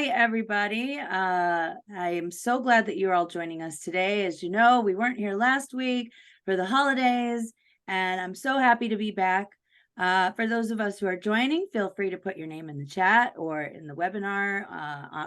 Hi, everybody. I am so glad that you're all joining us today. As you know, we weren't here last week for the holidays, and I'm so happy to be back. For those of us who are joining, feel free to put your name in the chat or in the webinar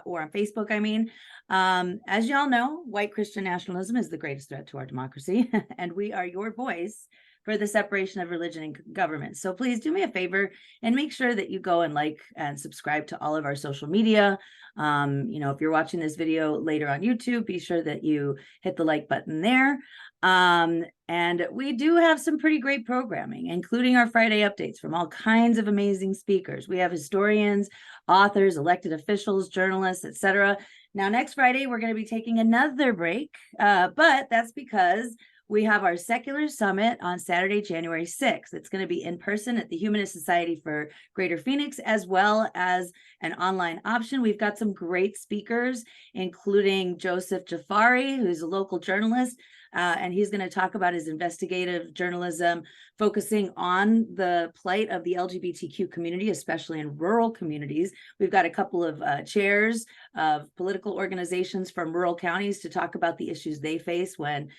or on Facebook, I mean. As y'all know, white Christian nationalism is the greatest threat to our democracy, and we are your voice for the separation of religion and government. So please do me a favor and make sure that you go and like and subscribe to all of our social media. If you're watching this video later on YouTube, be sure that you hit the like button there. And we do have some pretty great programming, including our Friday updates from all kinds of amazing speakers. We have historians, authors, elected officials, journalists, etc. Now, next Friday, we're going to be taking another break, but that's because we have our Secular Summit on Saturday, January 6th. It's going to be in person at the Humanist Society for Greater Phoenix, as well as an online option. We've got some great speakers, including Joseph Jafari, who's a local journalist, and he's going to talk about his investigative journalism, focusing on the plight of the LGBTQ community, especially in rural communities. We've got a couple of chairs of political organizations from rural counties to talk about the issues they face when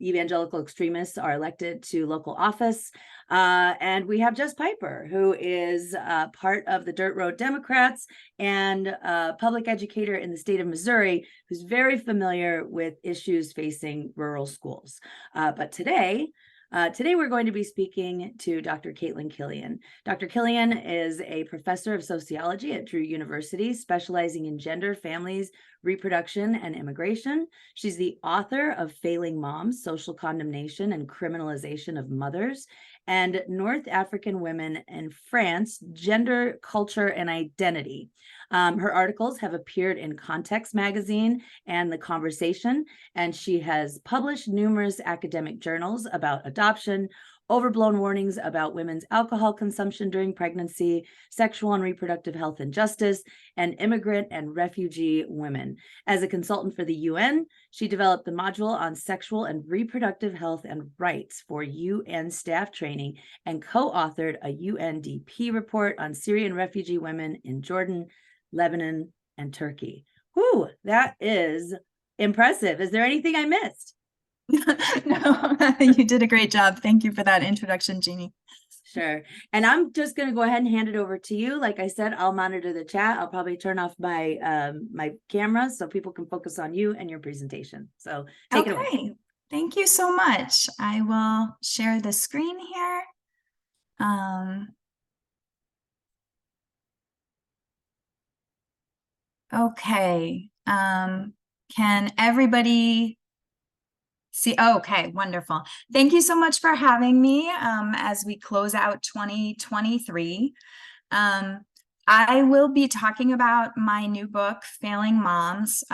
evangelical extremists are elected to local office. And we have Jess Piper, who is part of the Dirt Road Democrats and a public educator in the state of Missouri, who's very familiar with issues facing rural schools. But today we're going to be speaking to Dr. Killian. Dr. Killian is a professor of sociology at Drew University, specializing in gender, families, reproduction, and immigration. She's the author of Failing Moms, Social Condemnation and Criminalization of Mothers, and North African Women in France, Gender, Culture, and Identity. Her articles have appeared in Context magazine and The Conversation, and she has published numerous academic journals about adoption, overblown warnings about women's alcohol consumption during pregnancy, sexual and reproductive health and justice, and immigrant and refugee women. As a consultant for the UN, she developed the module on sexual and reproductive health and rights for UN staff training and co-authored a UNDP report on Syrian refugee women in Jordan, Lebanon, and Turkey. Whew, that is impressive. Is there anything I missed? No, you did a great job. Thank you for that introduction, Jeannie. Sure. And I'm just going to go ahead and hand it over to you. Like I said, I'll monitor the chat. I'll probably turn off my my camera so people can focus on you and your presentation. So take it away. Thank you so much. I will share the screen here. Okay. Can everybody see? Okay, wonderful. Thank you so much for having me as we close out 2023. I will be talking about my new book, Failing Moms,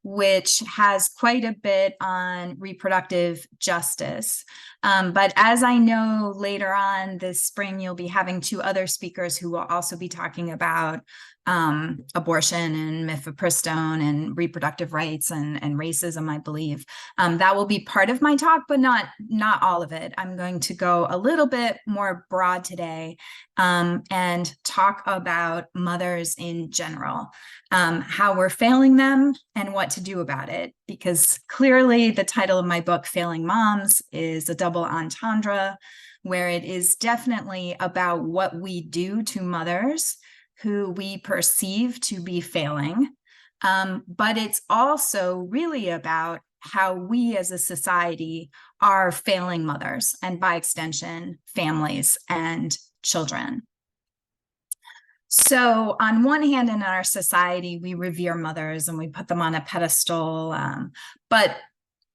which has quite a bit on reproductive justice. But as I know, later on this spring, you'll be having two other speakers who will also be talking about abortion and mifepristone and reproductive rights and racism, I believe. That will be part of my talk, but not all of it. I'm going to go a little bit more broad today and talk about mothers in general, how we're failing them and what to do about it. Because clearly the title of my book, Failing Moms, is a double entendre, where it is definitely about what we do to mothers who we perceive to be failing, but it's also really about how we as a society are failing mothers, and by extension, families and children. So on one hand, in our society, we revere mothers and we put them on a pedestal, but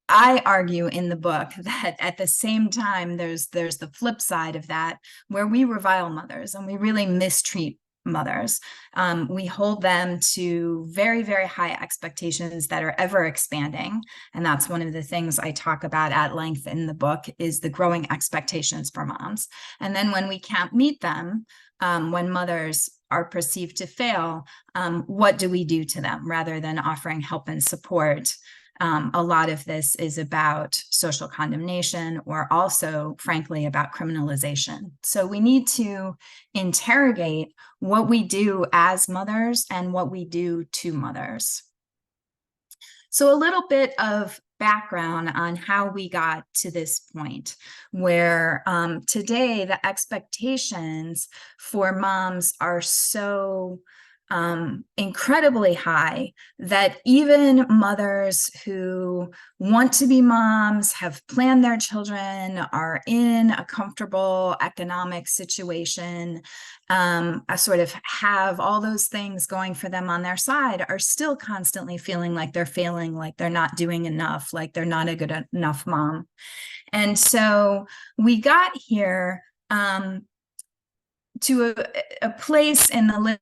I argue in the book that at the same time, there's the flip side of that, where we revile mothers and we really mistreat mothers. We hold them to very, very high expectations that are ever expanding. And that's one of the things I talk about at length in the book, is the growing expectations for moms. And then when we can't meet them, when mothers are perceived to fail, what do we do to them rather than offering help and support? a lot of this is about social condemnation, or also, frankly, about criminalization. So we need to interrogate what we do as mothers and what we do to mothers. So a little bit of background on how we got to this point, where today the expectations for moms are so incredibly high that even mothers who want to be moms, have planned their children, are in a comfortable economic situation, sort of have all those things going for them on their side, are still constantly feeling like they're failing, like they're not doing enough, like they're not a good enough mom. And so we got here to a place in the late,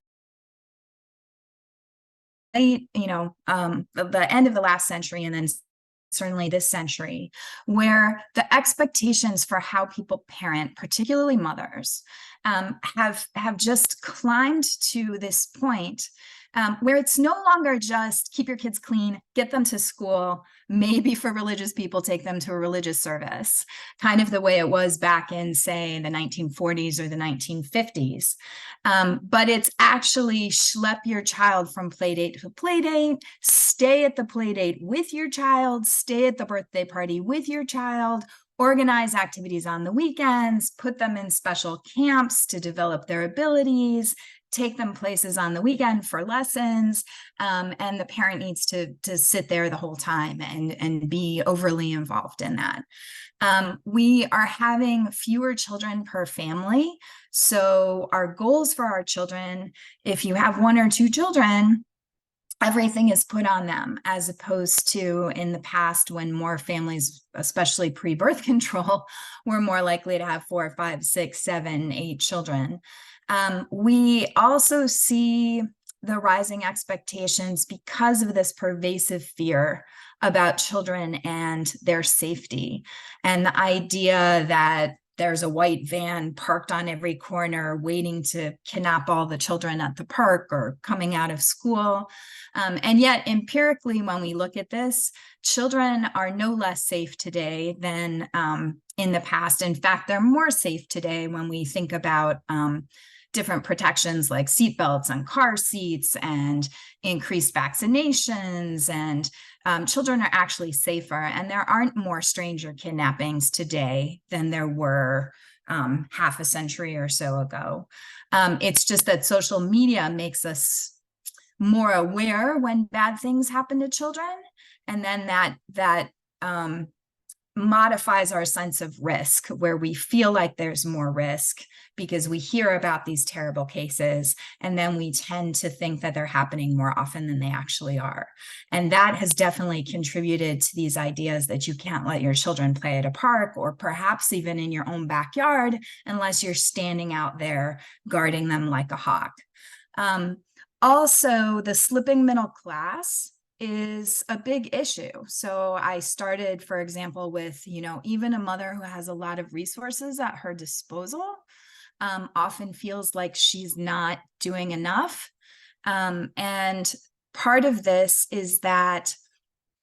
the end of the last century, and then certainly this century, where the expectations for how people parent, particularly mothers, have just climbed to this point where it's no longer just keep your kids clean, get them to school, maybe for religious people, take them to a religious service, kind of the way it was back in, say, the 1940s or the 1950s. But it's actually schlep your child from play date to play date, stay at the play date with your child, stay at the birthday party with your child, organize activities on the weekends, put them in special camps to develop their abilities, take them places on the weekend for lessons, and the parent needs to sit there the whole time and be overly involved in that. We are having fewer children per family. So our goals for our children, if you have 1 or 2 children, everything is put on them, as opposed to in the past when more families, especially pre-birth control, were more likely to have 4, 5, 6, 7, 8 children. We also see the rising expectations because of this pervasive fear about children and their safety, and the idea that there's a white van parked on every corner waiting to kidnap all the children at the park or coming out of school. And yet, empirically, when we look at this, children are no less safe today than in the past. In fact, they're more safe today when we think about different protections like seatbelts and car seats and increased vaccinations, and children are actually safer, and there aren't more stranger kidnappings today than there were half a century or so ago. It's just that social media makes us more aware when bad things happen to children, and then that modifies our sense of risk, where we feel like there's more risk because we hear about these terrible cases, and then we tend to think that they're happening more often than they actually are. And that has definitely contributed to these ideas that you can't let your children play at a park, or perhaps even in your own backyard, unless you're standing out there guarding them like a hawk. Also, the slipping middle class is a big issue. So I started, for example, with, even a mother who has a lot of resources at her disposal often feels like she's not doing enough. And part of this is that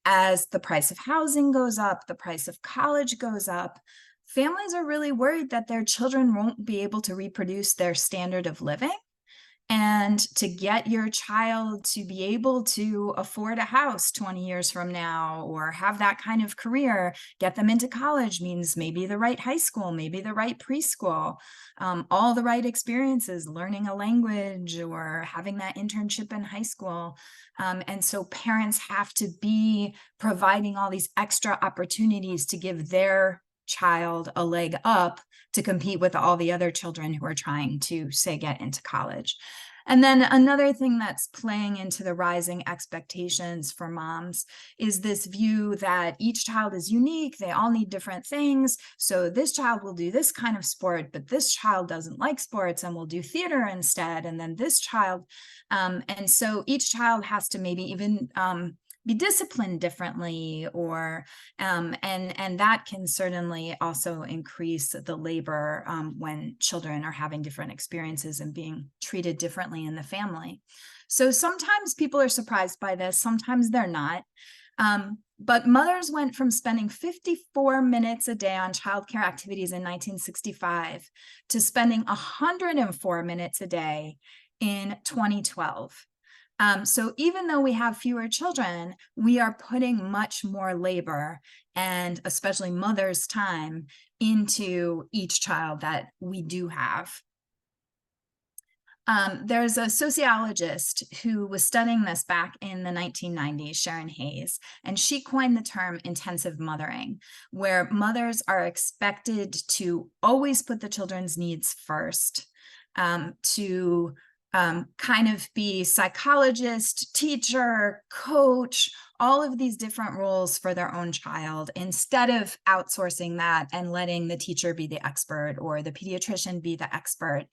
as the price of housing goes up, the price of college goes up, families are really worried that their children won't be able to reproduce their standard of living. And to get your child to be able to afford a house 20 years from now, or have that kind of career, get them into college means maybe the right high school, maybe the right preschool, all the right experiences, learning a language or having that internship in high school. And so parents have to be providing all these extra opportunities to give their child a leg up to compete with all the other children who are trying to, say, get into college. And then another thing that's playing into the rising expectations for moms is this view that each child is unique, they all need different things. So this child will do this kind of sport, but this child doesn't like sports and will do theater instead. And then this child, and so each child has to maybe even be disciplined differently, or and that can certainly also increase the labor when children are having different experiences and being treated differently in the family. So sometimes people are surprised by this, sometimes they're not. But mothers went from spending 54 minutes a day on childcare activities in 1965 to spending 104 minutes a day in 2012. So even though we have fewer children, we are putting much more labor, and especially mothers' time, into each child that we do have. There's a sociologist who was studying this back in the 1990s, Sharon Hayes, and she coined the term intensive mothering, where mothers are expected to always put the children's needs first, to kind of be psychologist, teacher, coach, all of these different roles for their own child, instead of outsourcing that and letting the teacher be the expert or the pediatrician be the expert.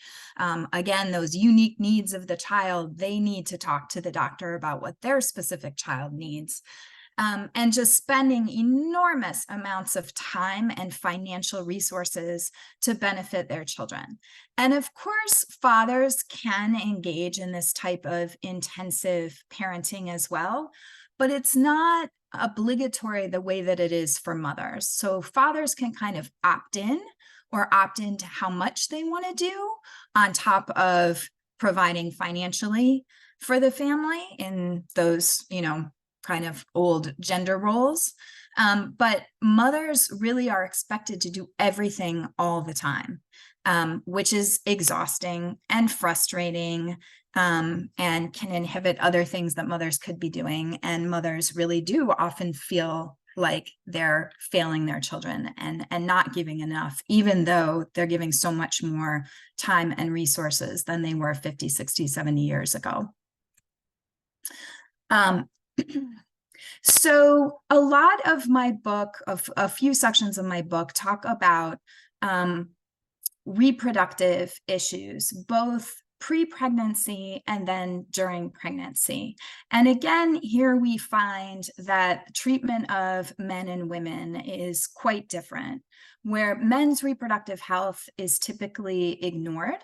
Again, those unique needs of the child, they need to talk to the doctor about what their specific child needs. And just spending enormous amounts of time and financial resources to benefit their children. And of course, fathers can engage in this type of intensive parenting as well, but it's not obligatory the way that it is for mothers. So fathers can kind of opt in or opt into how much they want to do on top of providing financially for the family in those, kind of old gender roles. But mothers really are expected to do everything all the time, which is exhausting and frustrating, and can inhibit other things that mothers could be doing. And mothers really do often feel like they're failing their children and not giving enough, even though they're giving so much more time and resources than they were 50, 60, 70 years ago. So a lot of my book, a few sections of my book, talk about reproductive issues, both pre-pregnancy and then during pregnancy. And again, here we find that treatment of men and women is quite different, where men's reproductive health is typically ignored.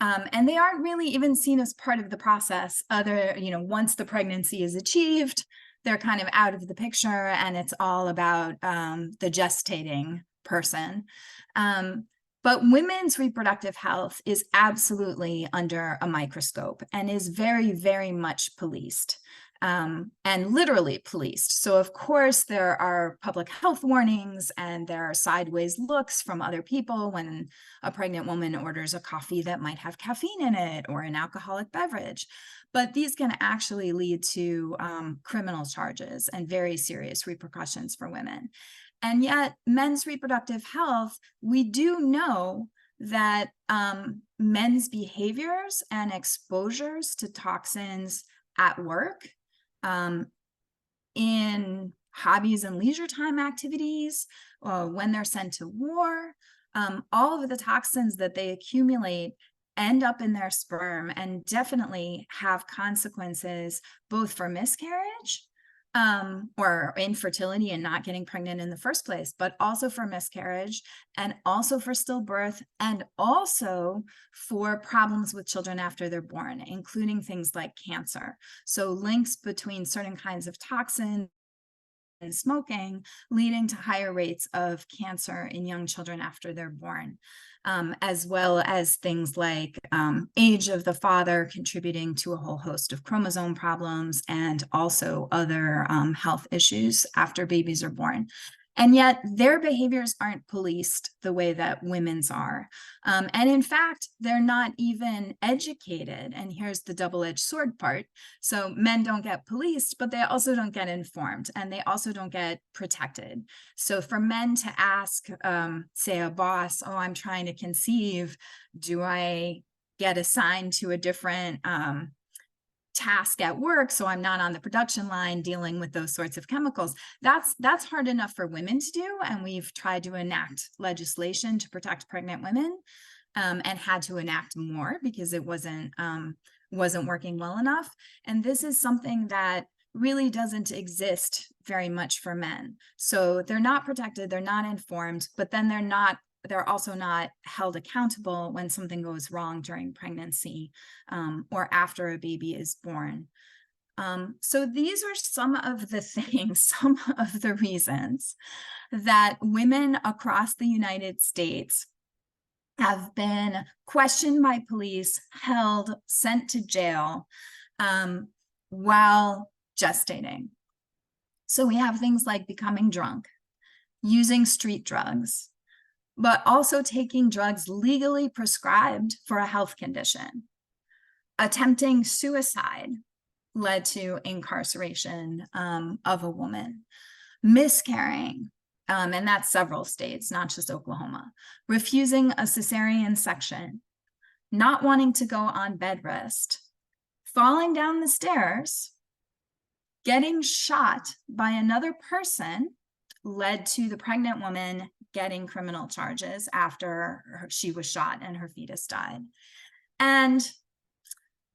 And they aren't really even seen as part of the process. Once the pregnancy is achieved, they're kind of out of the picture, and it's all about the gestating person. But women's reproductive health is absolutely under a microscope and is very, very much policed. And literally policed. So of course, there are public health warnings and there are sideways looks from other people when a pregnant woman orders a coffee that might have caffeine in it or an alcoholic beverage. But these can actually lead to criminal charges and very serious repercussions for women. And yet, men's reproductive health, we do know that men's behaviors and exposures to toxins at work, in hobbies and leisure time activities, when they're sent to war, all of the toxins that they accumulate end up in their sperm and definitely have consequences both for miscarriage, or infertility and not getting pregnant in the first place, but also for miscarriage and also for stillbirth and also for problems with children after they're born, including things like cancer. So links between certain kinds of toxins and smoking leading to higher rates of cancer in young children after they're born, as well as things like age of the father contributing to a whole host of chromosome problems and also other health issues after babies are born. And yet their behaviors aren't policed the way that women's are. And in fact, they're not even educated. And here's the double-edged sword part. So men don't get policed, but they also don't get informed, and they also don't get protected. So for men to ask, say, a boss, oh, I'm trying to conceive, do I get assigned to a different task at work so I'm not on the production line dealing with those sorts of chemicals? That's hard enough for women to do, and we've tried to enact legislation to protect pregnant women, and had to enact more because it wasn't working well enough. And this is something that really doesn't exist very much for men. So they're not protected, they're not informed, but then they're also not held accountable when something goes wrong during pregnancy, or after a baby is born. So these are some of the things, some of the reasons that women across the United States have been questioned by police, held, sent to jail while gestating. So we have things like becoming drunk, using street drugs, but also taking drugs legally prescribed for a health condition. Attempting suicide led to incarceration of a woman. Miscarrying, and that's several states, not just Oklahoma. Refusing a cesarean section, not wanting to go on bed rest, falling down the stairs, getting shot by another person led to the pregnant woman getting criminal charges after she was shot and her fetus died. And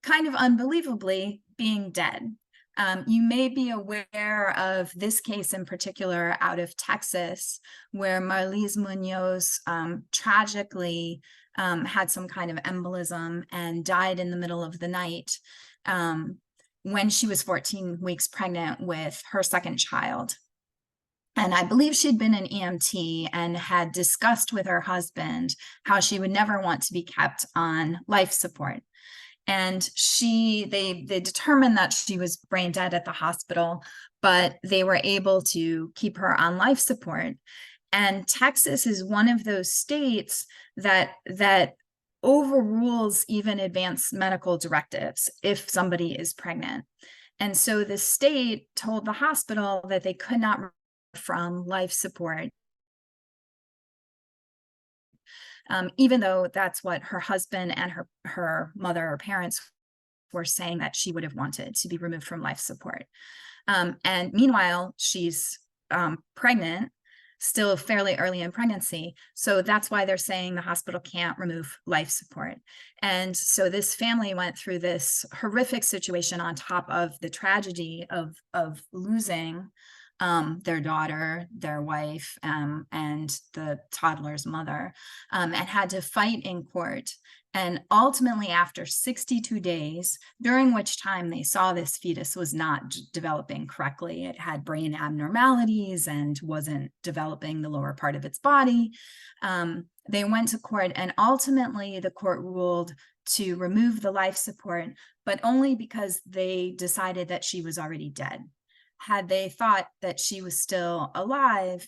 kind of unbelievably, being dead. You may be aware of this case in particular out of Texas, where Marlise Munoz tragically had some kind of embolism and died in the middle of the night when she was 14 weeks pregnant with her second child. And I believe she'd been an EMT and had discussed with her husband how she would never want to be kept on life support. And they determined that she was brain dead at the hospital, but they were able to keep her on life support. And Texas is one of those states that overrules even advanced medical directives if somebody is pregnant. And so the state told the hospital that they could not from life support, even though that's what her husband and her mother or parents were saying that she would have wanted, to be removed from life support. And meanwhile, she's pregnant, still fairly early in pregnancy. So that's why they're saying the hospital can't remove life support. And so this family went through this horrific situation on top of the tragedy of losing their daughter, their wife, and the toddler's mother, and had to fight in court. And ultimately, after 62 days, during which time they saw this fetus was not developing correctly, it had brain abnormalities and wasn't developing the lower part of its body, they went to court, and ultimately the court ruled to remove the life support, but only because they decided that she was already dead. Had they thought that she was still alive,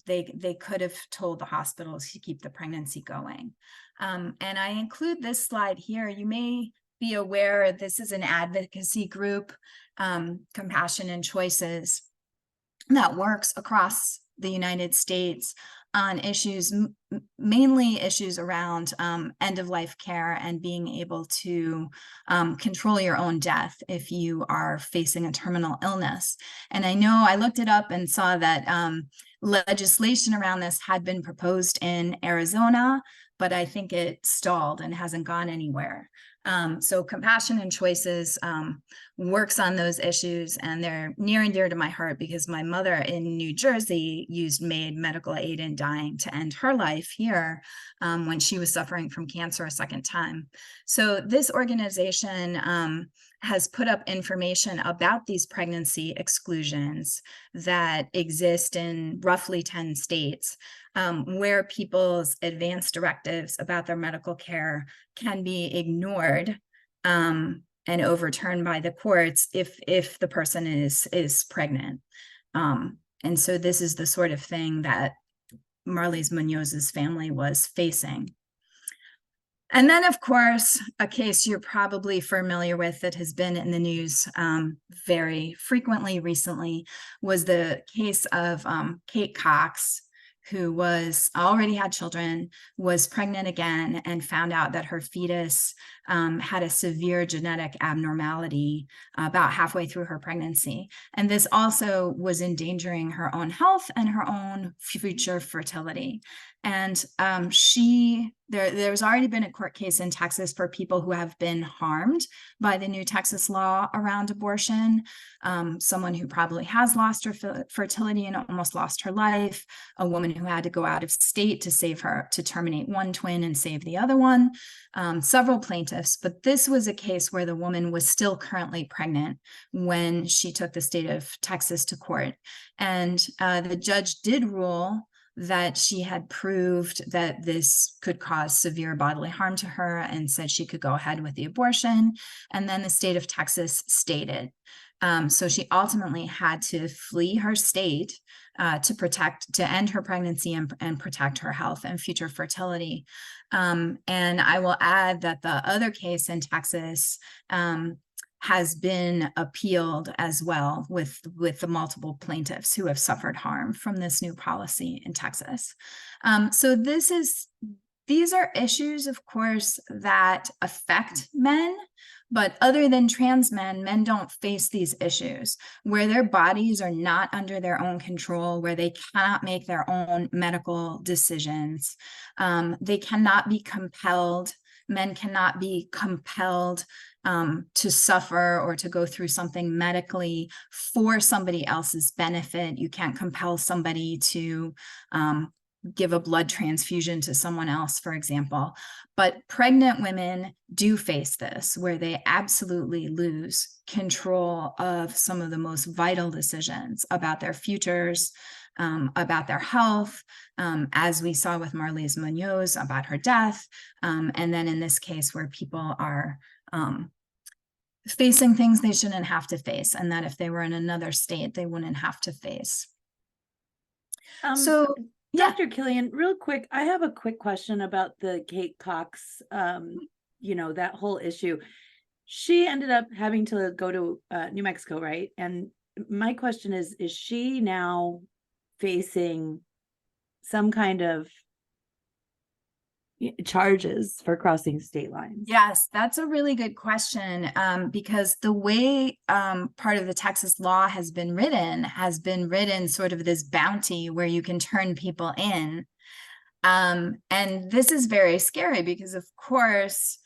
they could have told the hospitals to keep the pregnancy going. And I include this slide here. You may be aware this is an advocacy group, Compassion and Choices, that works across the United States on issues, mainly issues around end-of-life care and being able to control your own death if you are facing a terminal illness. And I know I looked it up and saw that legislation around this had been proposed in Arizona, but I think it stalled and hasn't gone anywhere. So Compassion and Choices works on those issues, and they're near and dear to my heart because my mother in New Jersey used MAID, medical aid in dying, to end her life here when she was suffering from cancer a second time. So this organization has put up information about these pregnancy exclusions that exist in roughly 10 states, where people's advance directives about their medical care can be ignored and overturned by the courts if the person is pregnant. And so this is the sort of thing that Marlise Munoz's family was facing. And then, of course, a case you're probably familiar with that has been in the news very frequently recently was the case of Kate Cox, who already had children, was pregnant again, and found out that her fetus had a severe genetic abnormality about halfway through her pregnancy. And this also was endangering her own health and her own future fertility. And she there's already been a court case in Texas for people who have been harmed by the new Texas law around abortion. Someone who probably has lost her fertility and almost lost her life, a woman who had to go out of state to terminate one twin and save the other one, several plaintiffs. But this was a case where the woman was still currently pregnant when she took the state of Texas to court. And the judge did rule that she had proved that this could cause severe bodily harm to her and said she could go ahead with the abortion. And then the state of Texas stayed it. So she ultimately had to flee her state to end her pregnancy and protect her health and future fertility. And I will add that the other case in Texas has been appealed as well with the multiple plaintiffs who have suffered harm from this new policy in Texas. So these are issues, of course, that affect men, but other than trans men, men don't face these issues where their bodies are not under their own control, where they cannot make their own medical decisions. They cannot be compelled. Men cannot be compelled to suffer or to go through something medically for somebody else's benefit. You can't compel somebody to give a blood transfusion to someone else, for example. But pregnant women do face this, where they absolutely lose control of some of the most vital decisions about their futures, about their health, as we saw with Marlise Munoz about her death, and then in this case where people are facing things they shouldn't have to face, and that if they were in another state, they wouldn't have to face. So, yeah. Dr. Killian, real quick, I have a quick question about the Kate Cox, that whole issue. She ended up having to go to New Mexico, right? And my question is she now facing some kind of charges for crossing state lines? Yes, that's a really good question, because the way part of the Texas law has been written sort of this bounty where you can turn people in. And this is very scary because, of course,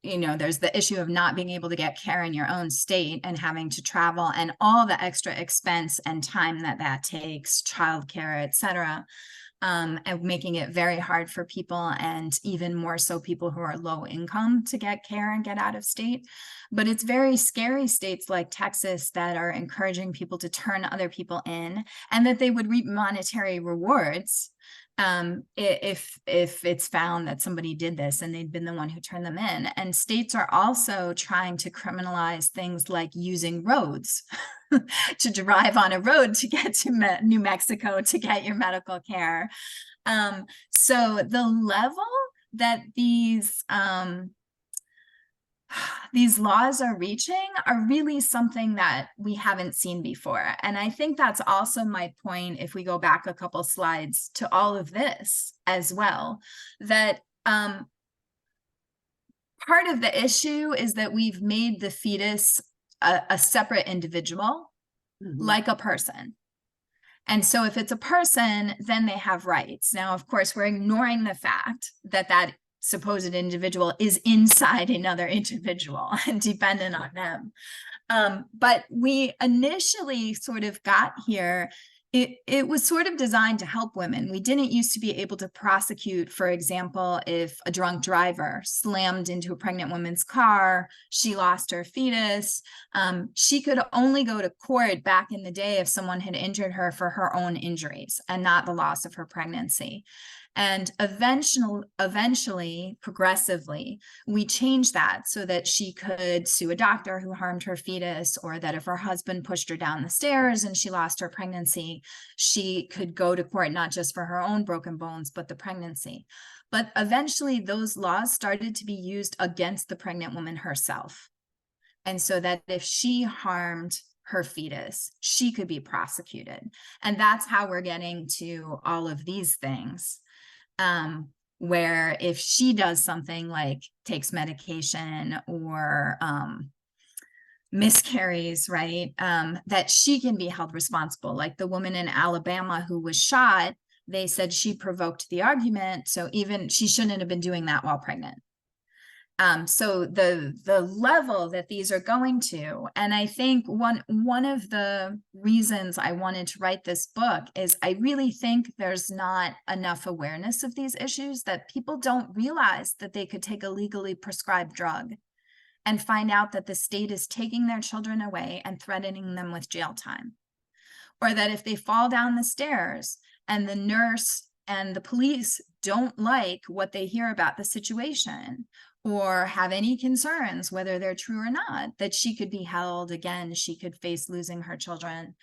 there's the issue of not being able to get care in your own state and having to travel and all the extra expense and time that takes, childcare, et cetera. And making it very hard for people, and even more so people who are low income, to get care and get out of state. But it's very scary states like Texas that are encouraging people to turn other people in, and that they would reap monetary rewards if it's found that somebody did this and they'd been the one who turned them in. And states are also trying to criminalize things like using roads to drive on a road to get to New Mexico to get your medical care. So the level that these laws are reaching are really something that we haven't seen before. And I think that's also my point, if we go back a couple slides to all of this as well, that part of the issue is that we've made the fetus a separate individual, like a person. And so if it's a person, then they have rights. Now, of course, we're ignoring the fact that that supposed individual is inside another individual and dependent on them. But we initially sort of got here, it was sort of designed to help women. We didn't used to be able to prosecute, for example, if a drunk driver slammed into a pregnant woman's car, she lost her fetus. She could only go to court back in the day if someone had injured her for her own injuries and not the loss of her pregnancy. And eventually, progressively, we changed that so that she could sue a doctor who harmed her fetus, or that if her husband pushed her down the stairs and she lost her pregnancy, she could go to court not just for her own broken bones, but the pregnancy. But eventually, those laws started to be used against the pregnant woman herself. And so that if she harmed her fetus, she could be prosecuted. And that's how we're getting to all of these things. Where if she does something like takes medication or miscarries, right, that she can be held responsible. Like the woman in Alabama who was shot they said she provoked the argument, so even she shouldn't have been doing that while pregnant. So the level that these are going to, and I think one of the reasons I wanted to write this book is I really think there's not enough awareness of these issues, that people don't realize that they could take a legally prescribed drug and find out that the state is taking their children away and threatening them with jail time. Or that if they fall down the stairs and the nurse and the police don't like what they hear about the situation, or have any concerns, whether they're true or not, that she could be held again, she could face losing her children.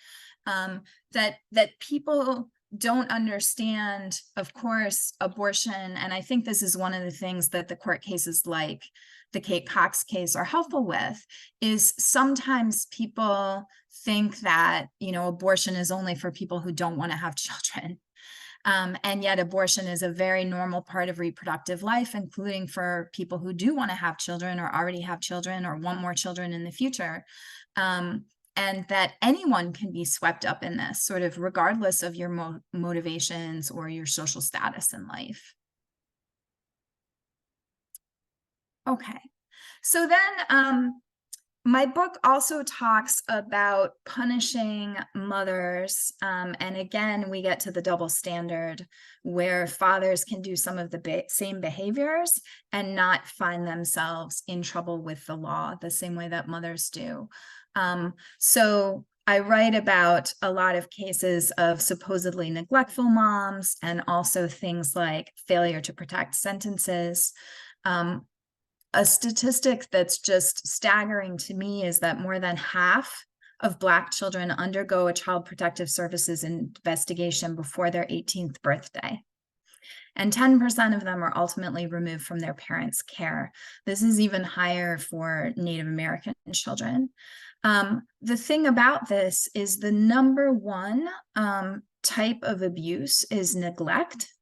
That people don't understand, of course, abortion. And I think this is one of the things that the court cases like the Kate Cox case are helpful with, is sometimes people think that, abortion is only for people who don't want to have children. And yet abortion is a very normal part of reproductive life, including for people who do want to have children or already have children or want more children in the future. And that anyone can be swept up in this, sort of regardless of your motivations or your social status in life. Okay, so then my book also talks about punishing mothers. And again, we get to the double standard where fathers can do some of the same behaviors and not find themselves in trouble with the law the same way that mothers do. So I write about a lot of cases of supposedly neglectful moms, and also things like failure to protect sentences. A statistic that's just staggering to me is that more than half of Black children undergo a Child Protective Services investigation before their 18th birthday. And 10% of them are ultimately removed from their parents' care. This is even higher for Native American children. The thing about this is the number one type of abuse is neglect,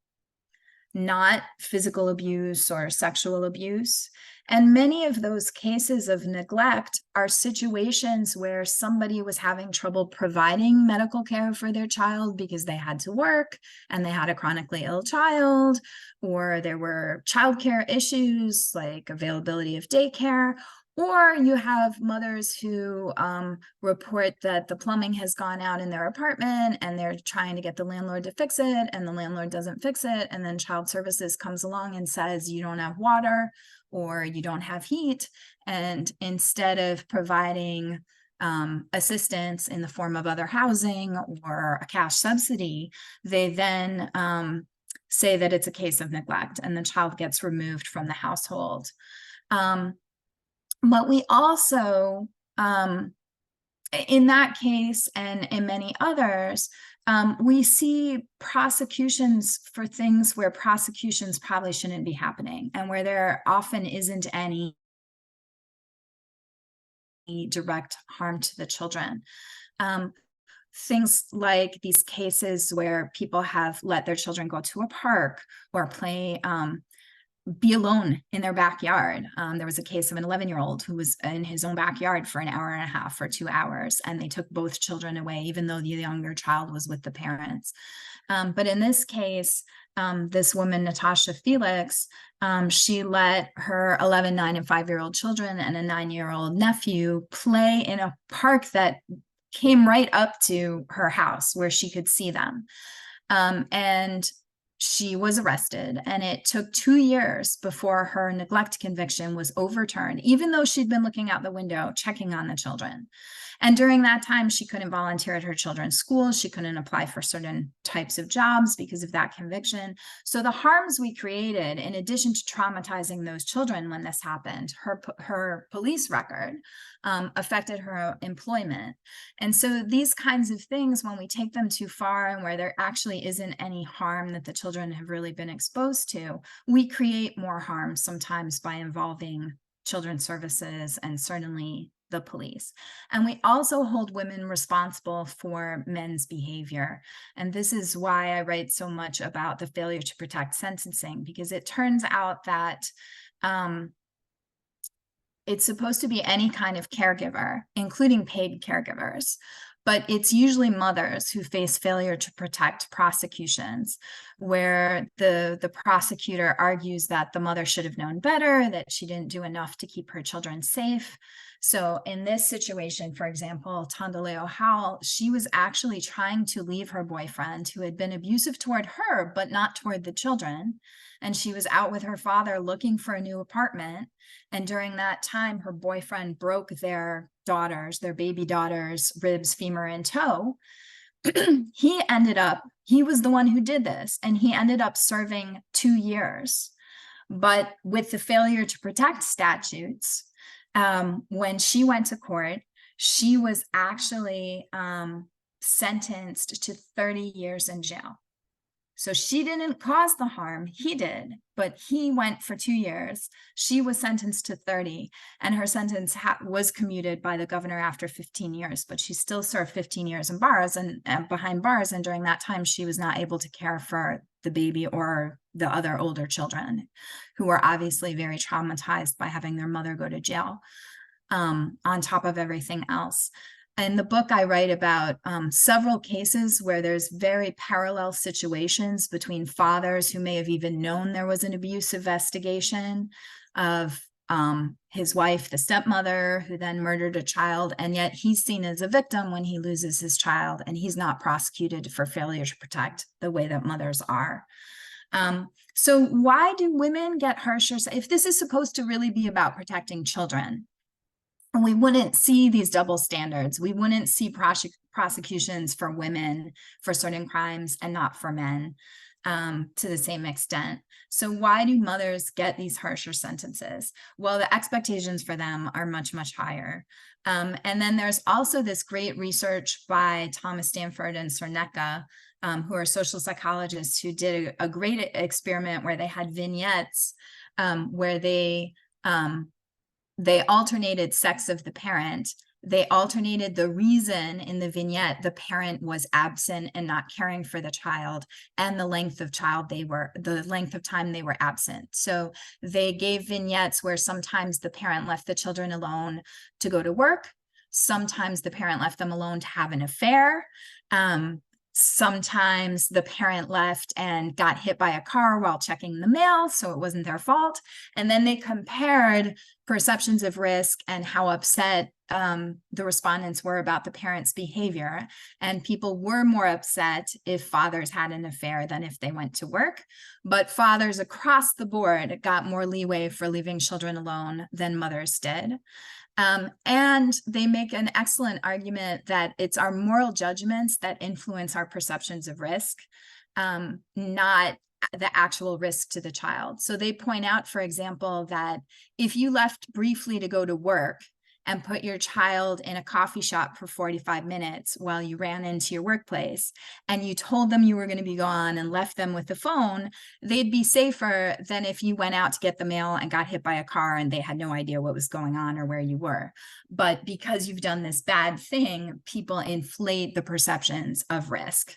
not physical abuse or sexual abuse. And many of those cases of neglect are situations where somebody was having trouble providing medical care for their child because they had to work and they had a chronically ill child, or there were childcare issues like availability of daycare. Or you have mothers who report that the plumbing has gone out in their apartment and they're trying to get the landlord to fix it, and the landlord doesn't fix it. And then child services comes along and says, you don't have water or you don't have heat. And instead of providing assistance in the form of other housing or a cash subsidy, they then say that it's a case of neglect and the child gets removed from the household. But we also, in that case and in many others, we see prosecutions for things where prosecutions probably shouldn't be happening, and where there often isn't any direct harm to the children. Things like these cases where people have let their children go to a park or play be alone in their backyard. There was a case of an 11-year-old who was in his own backyard for an hour and a half or 2 hours, and they took both children away, even though the younger child was with the parents. But in this case, this woman, Natasha Felix, she let her 11, 9, and 5-year-old children and a 9-year-old nephew play in a park that came right up to her house where she could see them. And she was arrested, and it took 2 years before her neglect conviction was overturned, even though she'd been looking out the window, checking on the children. And during that time, she couldn't volunteer at her children's school. She couldn't apply for certain types of jobs because of that conviction. So the harms we created, in addition to traumatizing those children when this happened, her police record affected her employment. And so these kinds of things, when we take them too far and where there actually isn't any harm that the children have really been exposed to, we create more harm sometimes by involving children's services and certainly the police. And we also hold women responsible for men's behavior. And this is why I write so much about the failure to protect sentencing, because it turns out that it's supposed to be any kind of caregiver, including paid caregivers. But it's usually mothers who face failure to protect prosecutions, where the prosecutor argues that the mother should have known better, that she didn't do enough to keep her children safe. So in this situation, for example, Tondaleo Howell, she was actually trying to leave her boyfriend who had been abusive toward her, but not toward the children. And she was out with her father looking for a new apartment. And during that time, her boyfriend broke their baby daughter's ribs, femur, and toe. He was the one who did this, and he ended up serving 2 years. But with the failure to protect statutes, when she went to court, she was actually sentenced to 30 years in jail. So she didn't cause the harm, he did, but he went for 2 years. She was sentenced to 30, and her sentence was commuted by the governor after 15 years, but she still served 15 years in bars and behind bars. And during that time, she was not able to care for the baby or the other older children who were obviously very traumatized by having their mother go to jail, on top of everything else. In the book, I write about several cases where there's very parallel situations between fathers who may have even known there was an abuse investigation of his wife, the stepmother, who then murdered a child, and yet he's seen as a victim when he loses his child, and he's not prosecuted for failure to protect the way that mothers are. So why do women get harsher? If this is supposed to really be about protecting children, we wouldn't see these double standards. We wouldn't see prosecutions for women for certain crimes and not for men to the same extent. So why do mothers get these harsher sentences? Well, the expectations for them are much, much higher. And then there's also this great research by Thomas Stanford and Cernecka, who are social psychologists, who did a great experiment where they had vignettes where they alternated sex of the parent. They alternated the reason in the vignette the parent was absent and not caring for the child, and the length of time they were absent. So they gave vignettes where sometimes the parent left the children alone to go to work. Sometimes the parent left them alone to have an affair. Sometimes the parent left and got hit by a car while checking the mail, so it wasn't their fault. And then they compared perceptions of risk and how upset the respondents were about the parent's behavior. And people were more upset if fathers had an affair than if they went to work. But fathers across the board got more leeway for leaving children alone than mothers did. And they make an excellent argument that it's our moral judgments that influence our perceptions of risk, not the actual risk to the child. So they point out, for example, that if you left briefly to go to work and put your child in a coffee shop for 45 minutes while you ran into your workplace, and you told them you were going to be gone and left them with the phone, they'd be safer than if you went out to get the mail and got hit by a car and they had no idea what was going on or where you were. But because you've done this bad thing, people inflate the perceptions of risk.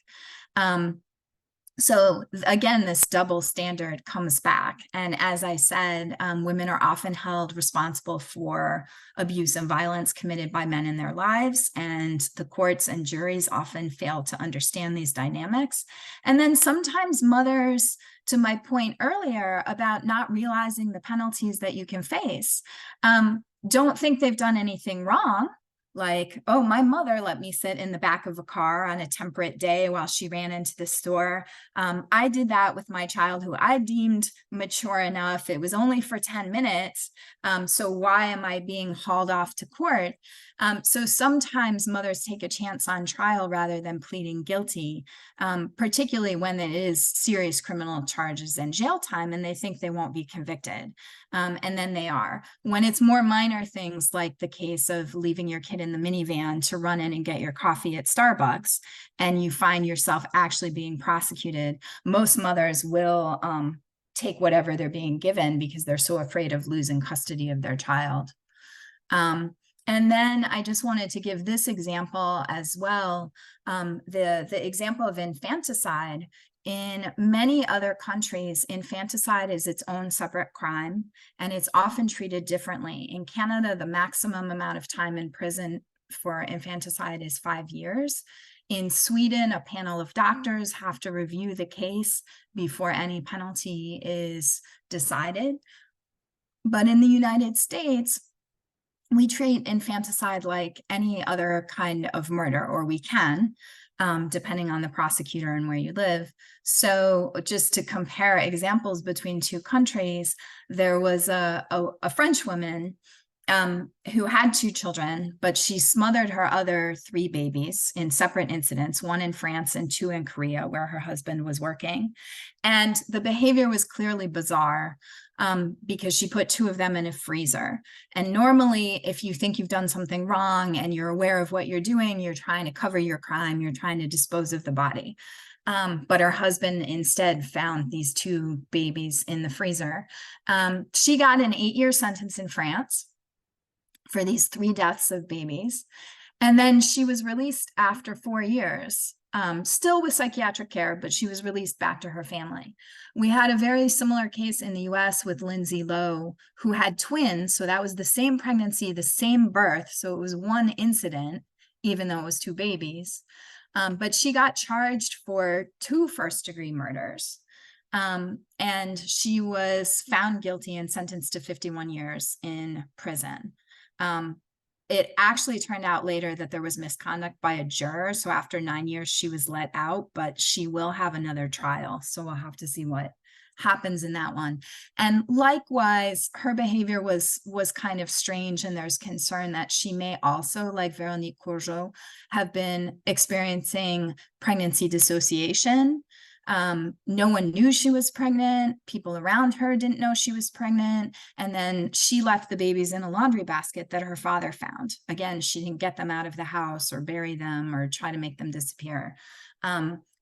So again, this double standard comes back. And as I said, women are often held responsible for abuse and violence committed by men in their lives. And the courts and juries often fail to understand these dynamics. And then sometimes mothers, to my point earlier about not realizing the penalties that you can face, don't think they've done anything wrong. Like, oh, my mother let me sit in the back of a car on a temperate day while she ran into the store. I did that with my child who I deemed mature enough. It was only for 10 minutes. So why am I being hauled off to court? So sometimes mothers take a chance on trial rather than pleading guilty, particularly when it is serious criminal charges and jail time, and they think they won't be convicted. And then they are. When it's more minor things like the case of leaving your kid in the minivan to run in and get your coffee at Starbucks, and you find yourself actually being prosecuted, most mothers will take whatever they're being given because they're so afraid of losing custody of their child. And then I just wanted to give this example as well, the example of infanticide. In many other countries, infanticide is its own separate crime, and it's often treated differently. In Canada, the maximum amount of time in prison for infanticide is 5 years. In Sweden, a panel of doctors have to review the case before any penalty is decided. But in the United States, we treat infanticide like any other kind of murder, or we can, depending on the prosecutor and where you live. So just to compare examples between two countries, there was a French woman who had 2 children, but she smothered her other 3 babies in separate incidents, 1 in France and 2 in Korea, where her husband was working. And the behavior was clearly bizarre because she put 2 of them in a freezer. And normally, if you think you've done something wrong and you're aware of what you're doing, you're trying to cover your crime, you're trying to dispose of the body. But her husband instead found these 2 babies in the freezer. She got an 8-year sentence in France for these 3 deaths of babies. And then she was released after 4 years, still with psychiatric care, but she was released back to her family. We had a very similar case in the US with Lindsay Lowe, who had twins. So that was the same pregnancy, the same birth. So it was 1 incident, even though it was 2 babies. But she got charged for 2 first-degree murders. And she was found guilty and sentenced to 51 years in prison. It actually turned out later that there was misconduct by a juror. So after 9 years, she was let out, but she will have another trial. So we'll have to see what happens in that one. And likewise, her behavior was kind of strange. And there's concern that she may also, like Véronique Courgeot, have been experiencing pregnancy dissociation. No one knew she was pregnant. People around her didn't know she was pregnant. And then she left the babies in a laundry basket that her father found. Again, she didn't get them out of the house or bury them or try to make them disappear.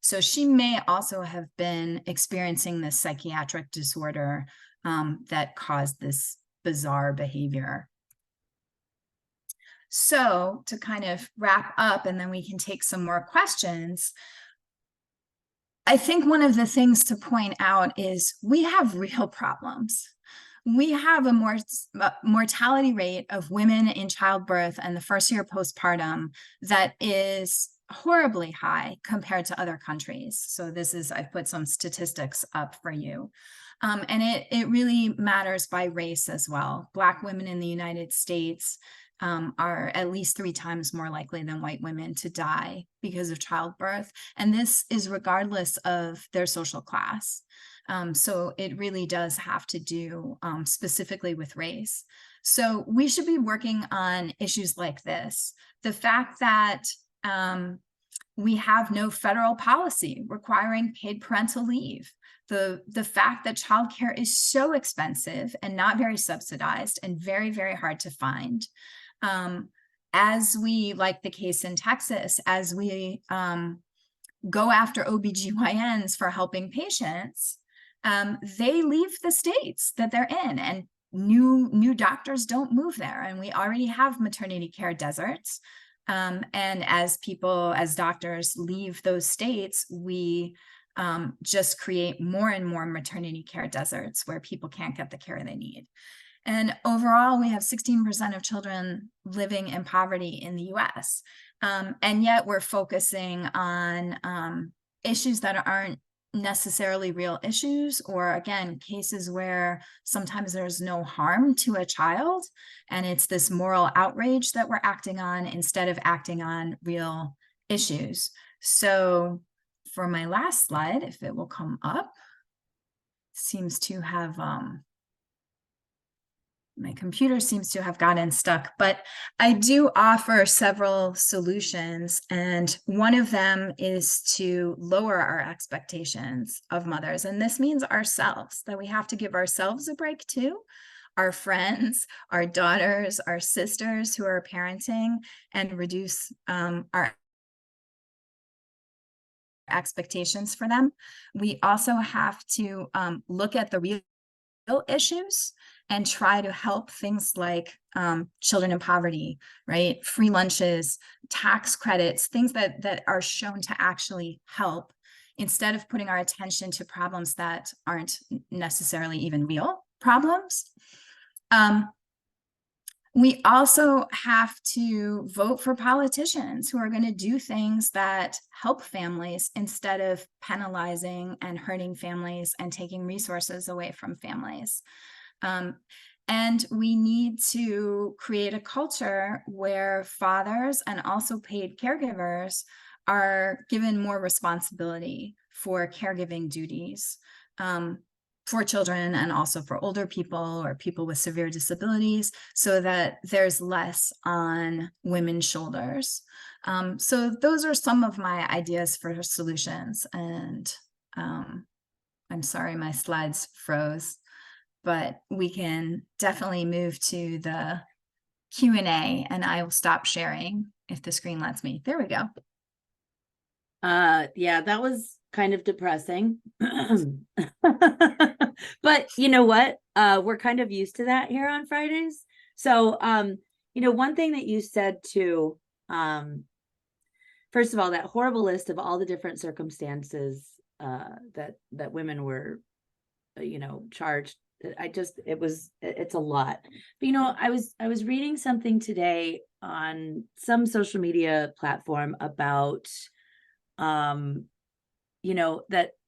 So she may also have been experiencing this psychiatric disorder that caused this bizarre behavior. So to kind of wrap up, and then we can take some more questions, I think one of the things to point out is we have real problems. We have a mortality rate of women in childbirth and the first year postpartum that is horribly high compared to other countries. So this is, I've put some statistics up for you. And it really matters by race as well. Black women in the United States are at least 3 times more likely than white women to die because of childbirth. And this is regardless of their social class. So it really does have to do specifically with race. So we should be working on issues like this. The fact that we have no federal policy requiring paid parental leave. The fact that childcare is so expensive and not very subsidized and very, very hard to find. As we, like the case in Texas, as we go after OBGYNs for helping patients, they leave the states that they're in, and new doctors don't move there. And we already have maternity care deserts. And as doctors leave those states, we just create more and more maternity care deserts where people can't get the care they need. And overall, we have 16% of children living in poverty in the US. And yet we're focusing on issues that aren't necessarily real issues, or again, cases where sometimes there's no harm to a child. And it's this moral outrage that we're acting on instead of acting on real issues. So for my last slide, if it will come up, seems to have... my computer seems to have gotten stuck, but I do offer several solutions. And one of them is to lower our expectations of mothers. And this means ourselves, that we have to give ourselves a break too, our friends, our daughters, our sisters who are parenting, and reduce our expectations for them. We also have to look at the real issues and try to help things like children in poverty, right? Free lunches, tax credits, things that are shown to actually help, instead of putting our attention to problems that aren't necessarily even real problems. We also have to vote for politicians who are going to do things that help families instead of penalizing and hurting families and taking resources away from families. And we need to create a culture where fathers and also paid caregivers are given more responsibility for caregiving duties. For children and also for older people or people with severe disabilities, so that there's less on women's shoulders. So those are some of my ideas for solutions. And I'm sorry, my slides froze, but we can definitely move to the Q&A, and I will stop sharing if the screen lets me. There we go. Yeah, that was kind of depressing. But you know what? We're kind of used to that here on Fridays. So, one thing that you said too, first of all, that horrible list of all the different circumstances that women were, charged. It's a lot. But I was reading something today on some social media platform about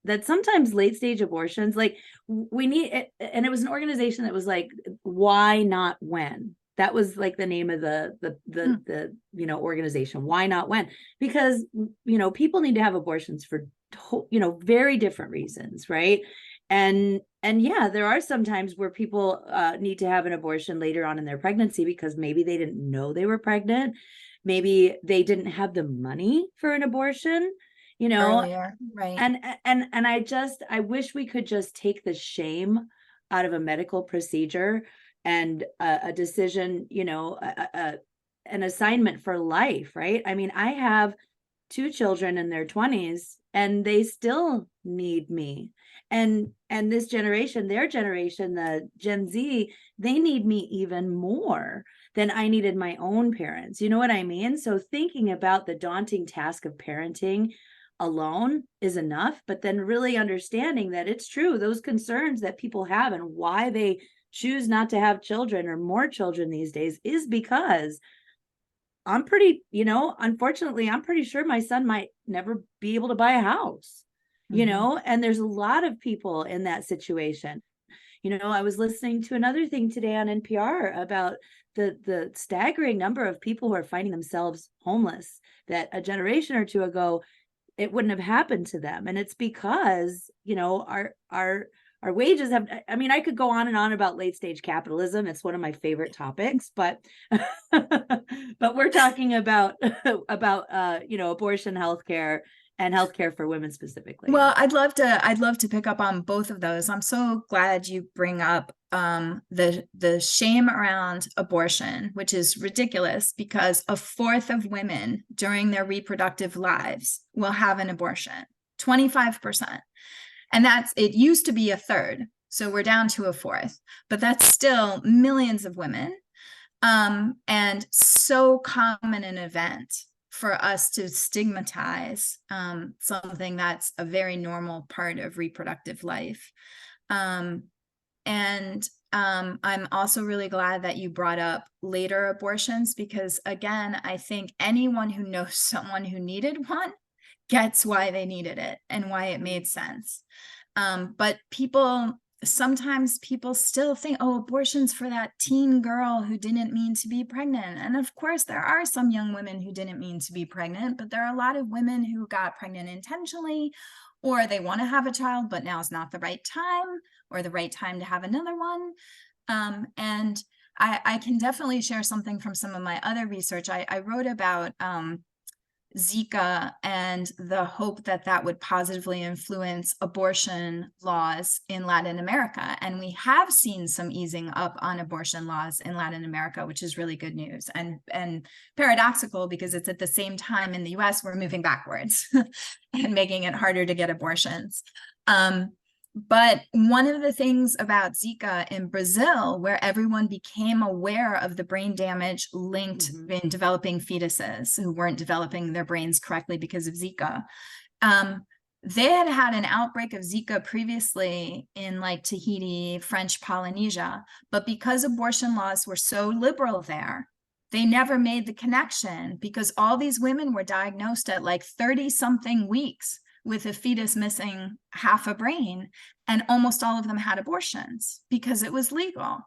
that sometimes late stage abortions, like we need it, and it was an organization that was like, why not when? That was like the name of the organization. Why not when? Because people need to have abortions for very different reasons, right? And yeah, there are some times where people need to have an abortion later on in their pregnancy because maybe they didn't know they were pregnant, maybe they didn't have the money for an abortion, Earlier, right. and I wish we could just take the shame out of a medical procedure and a decision, an assignment for life, right? I mean, I have 2 children in their 20s and they still need me. And this generation, their generation, the Gen Z, they need me even more than I needed my own parents. You know what I mean? So thinking about the daunting task of parenting alone is enough, but then really understanding that it's true, those concerns that people have and why they choose not to have children or more children these days is because I'm pretty, unfortunately, I'm pretty sure my son might never be able to buy a house, and there's a lot of people in that situation. I was listening to another thing today on NPR about the staggering number of people who are finding themselves homeless that a generation or two ago it wouldn't have happened to them. And it's because, our wages have, I mean, I could go on and on about late stage capitalism. It's one of my favorite topics, but but we're talking about abortion, healthcare, and healthcare for women specifically. Well, I'd love to pick up on both of those. I'm so glad you bring up the shame around abortion, which is ridiculous because 1/4 of women during their reproductive lives will have an abortion, 25%. And it used to be 1/3. So we're down to 1/4, but that's still millions of women. And so common an event for us to stigmatize something that's a very normal part of reproductive life. And I'm also really glad that you brought up later abortions because, again, I think anyone who knows someone who needed one gets why they needed it and why it made sense. But sometimes people still think, oh, abortion's for that teen girl who didn't mean to be pregnant. And of course, there are some young women who didn't mean to be pregnant, but there are a lot of women who got pregnant intentionally, or they want to have a child, but now is not the right time or the right time to have another one. And I can definitely share something from some of my other research. I wrote about Zika and the hope that would positively influence abortion laws in Latin America. And we have seen some easing up on abortion laws in Latin America, which is really good news and paradoxical because it's at the same time in the US we're moving backwards and making it harder to get abortions. But one of the things about Zika in Brazil, where everyone became aware of the brain damage linked in developing fetuses who weren't developing their brains correctly because of Zika, they had had an outbreak of Zika previously in like Tahiti, French Polynesia, but because abortion laws were so liberal there, they never made the connection because all these women were diagnosed at like 30 something weeks with a fetus missing half a brain, and almost all of them had abortions because it was legal.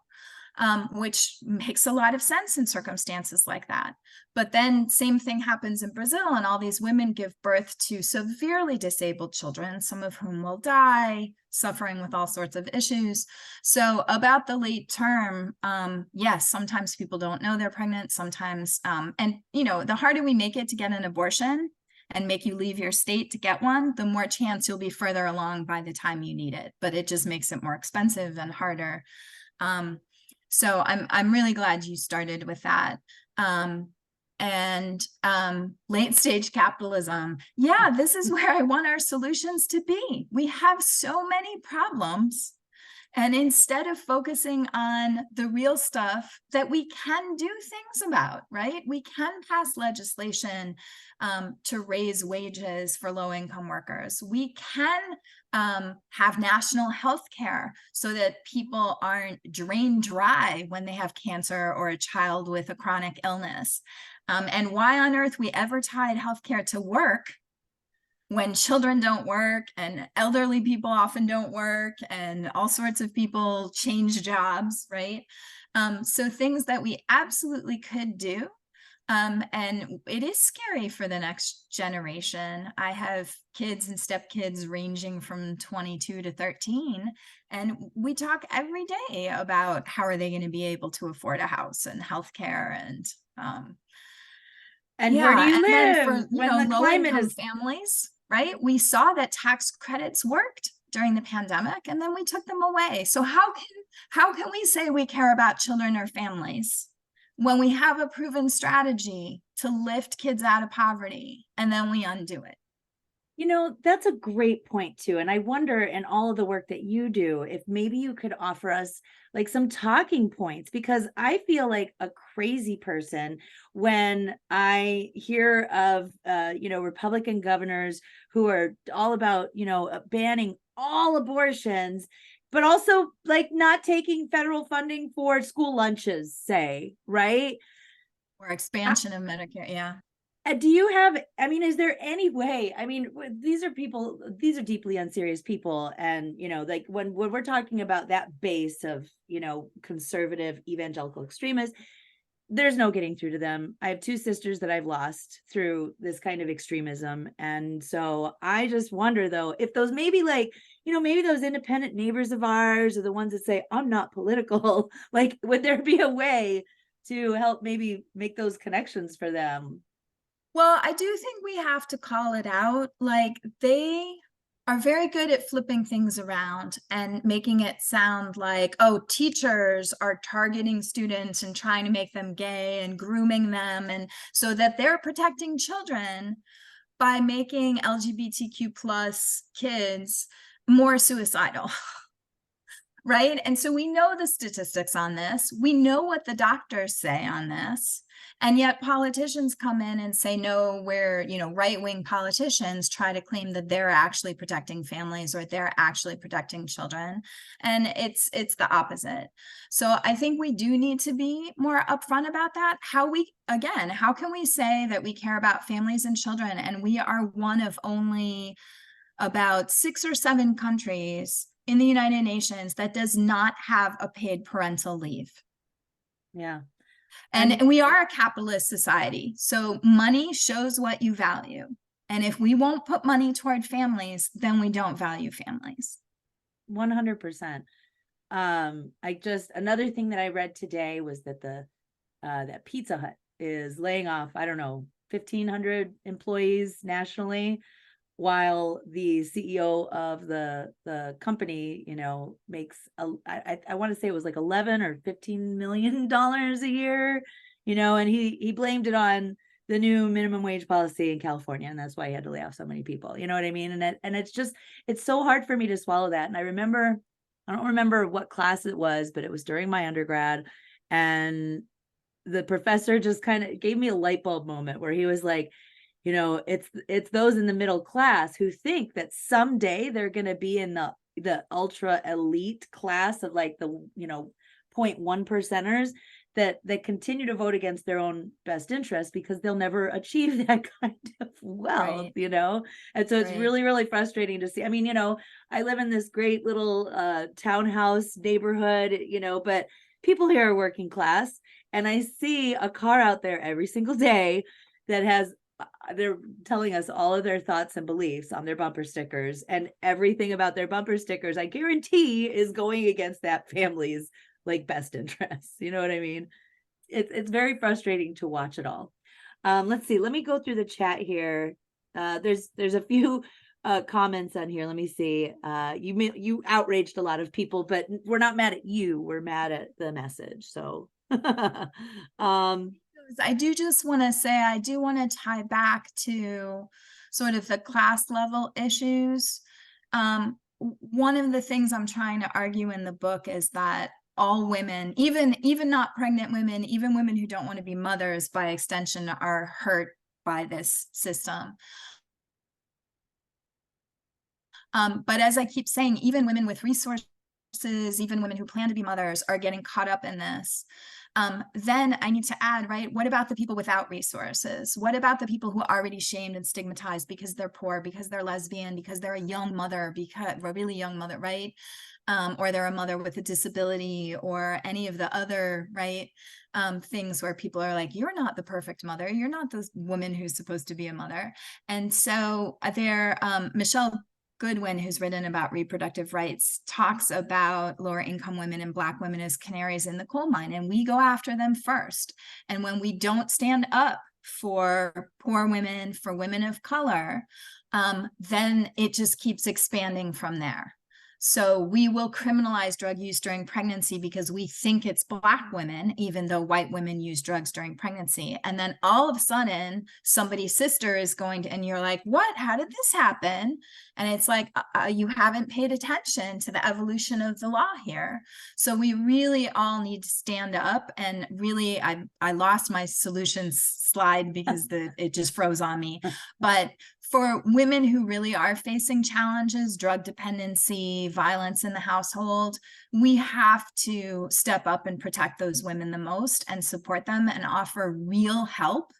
Which makes a lot of sense in circumstances like that. But then same thing happens in Brazil, and all these women give birth to severely disabled children, some of whom will die, suffering with all sorts of issues. So about the late term, yes, sometimes people don't know they're pregnant, sometimes, and you know, the harder we make it to get an abortion and make you leave your state to get one, the more chance you'll be further along by the time you need it. But it just makes it more expensive and harder. So I'm really glad you started with that. And late stage capitalism. Yeah, this is where I want our solutions to be. We have so many problems. And instead of focusing on the real stuff that we can do things about, right? We can pass legislation to raise wages for low-income workers. We can have national health care so that people aren't drained dry when they have cancer or a child with a chronic illness. And why on earth we ever tied healthcare to work when children don't work and elderly people often don't work and all sorts of people change jobs, right? So things that we absolutely could do. And it is scary for the next generation. I have kids and stepkids ranging from 22 to 13, and we talk every day about how are they going to be able to afford a house and healthcare and where do you and then live for when the low climate income is families, right? We saw that tax credits worked during the pandemic, and then we took them away. So how can we say we care about children or families when we have a proven strategy to lift kids out of poverty and then we undo it? You know, that's a great point too. And I wonder, in all of the work that you do, if maybe you could offer us like some talking points, because I feel like a crazy person when I hear of, Republican governors who are all about, banning all abortions, but also like not taking federal funding for school lunches, say, right? Or expansion of Medicare, yeah. Do you have, I mean, is there any way, I mean, these are deeply unserious people. And, like when we're talking about that base of, conservative evangelical extremists, there's no getting through to them. I have two sisters that I've lost through this kind of extremism. And so I just wonder though, if those maybe like, maybe those independent neighbors of ours are the ones that say, I'm not political, like, would there be a way to help maybe make those connections for them? Well, I do think we have to call it out. Like, they are very good at flipping things around and making it sound like, oh, teachers are targeting students and trying to make them gay and grooming them, and so that they're protecting children by making LGBTQ plus kids more suicidal. Right? And so we know the statistics on this. We know what the doctors say on this. And yet politicians come in and say, no, where, right-wing politicians try to claim that they're actually protecting families or they're actually protecting children. And it's the opposite. So I think we do need to be more upfront about that. How can we say that we care about families and children? And we are one of only about 6 or 7 countries in the United Nations that does not have a paid parental leave. Yeah. And we are a capitalist society. So money shows what you value. And if we won't put money toward families, then we don't value families. 100%. Another thing that I read today was that that Pizza Hut is laying off, I don't know, 1,500 employees nationally, while the CEO of the company, makes I want to say it was like 11 or 15 million dollars a year, and he blamed it on the new minimum wage policy in California, and that's why he had to lay off so many people. You know what I mean? And it's so hard for me to swallow that. And I don't remember what class it was, but it was during my undergrad, and the professor just kind of gave me a light bulb moment where he was like, you know, it's those in the middle class who think that someday they're going to be in the ultra elite class of like the, you know, 0.1 percenters that continue to vote against their own best interest because they'll never achieve that kind of wealth, Right. you know? And so it's Right. really, really frustrating to see. I mean, you know, I live in this great little townhouse neighborhood, you know, but people here are working class. And I see a car out there every single day that has, they're telling us all of their thoughts and beliefs on their bumper stickers, and everything about their bumper stickers, I guarantee, is going against that family's like best interests. You know what I mean? It's very frustrating to watch it all. Let's see. Let me go through the chat here. There's a few comments on here. Let me see. You outraged a lot of people, but we're not mad at you. We're mad at the message. So, I do just want to say, I do want to tie back to sort of the class level issues. One of the things I'm trying to argue in the book is that all women, even not pregnant women, even women who don't want to be mothers by extension, are hurt by this system. But as I keep saying, even women with resources, even women who plan to be mothers, are getting caught up in this. Then I need to add, right, what about the people without resources? What about the people who are already shamed and stigmatized because they're poor, because they're lesbian, because they're a young mother, because a really young mother, right? Or they're a mother with a disability, or any of the other, right, things where people are like, you're not the perfect mother. You're not the woman who's supposed to be a mother. And so there, Michelle Goodwin, who's written about reproductive rights, talks about lower income women and Black women as canaries in the coal mine, and we go after them first. And when we don't stand up for poor women, for women of color, then it just keeps expanding from there. So we will criminalize drug use during pregnancy because we think it's Black women, even though white women use drugs during pregnancy. And then all of a sudden, somebody's sister is going to, and you're like, what? How did this happen? And it's like, you haven't paid attention to the evolution of the law here. So we really all need to stand up. And really, I lost my solutions slide because it just froze on me. But for women who really are facing challenges, drug dependency, violence in the household, we have to step up and protect those women the most and support them and offer real help,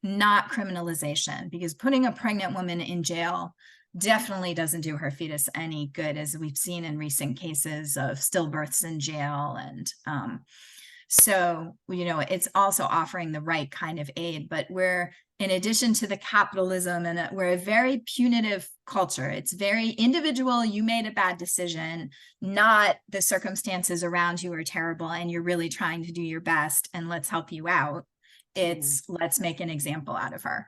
not criminalization, because putting a pregnant woman in jail definitely doesn't do her fetus any good, as we've seen in recent cases of stillbirths in jail. And so, you know, it's also offering the right kind of aid, but we're, in addition to the capitalism, and we're a very punitive culture. It's very individual. You made a bad decision, not the circumstances around you are terrible and you're really trying to do your best and let's help you out. It's let's make an example out of her.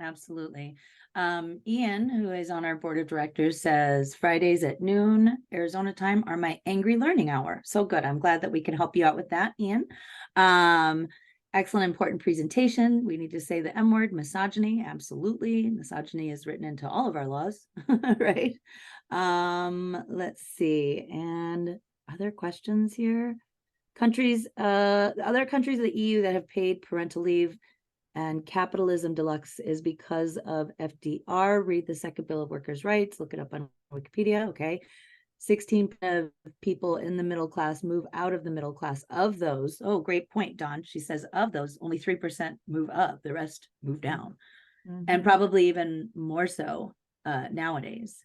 Absolutely. Ian, who is on our board of directors, says Fridays at noon Arizona time are my angry learning hour. So good. I'm glad that we can help you out with that, Ian. Excellent, important presentation. We need to say the M word, misogyny. Absolutely. Misogyny is written into all of our laws, right? Let's see. And other questions here? Countries, other countries of the EU that have paid parental leave and capitalism deluxe is because of FDR. Read the Second Bill of Workers' Rights. Look it up on Wikipedia. Okay. 16% of people in the middle class move out of the middle class. Of those, oh, great point, Dawn. She says of those, only 3% move up. The rest move down. And probably even more so nowadays.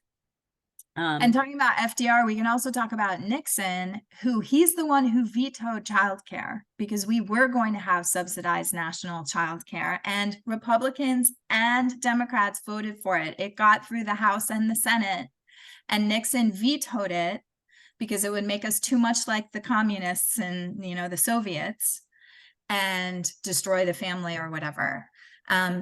And talking about FDR, we can also talk about Nixon, who he's the one who vetoed childcare, because we were going to have subsidized national childcare, and Republicans and Democrats voted for it. It got through the House and the Senate, and Nixon vetoed it because it would make us too much like the communists and, you know, the Soviets and destroy the family or whatever.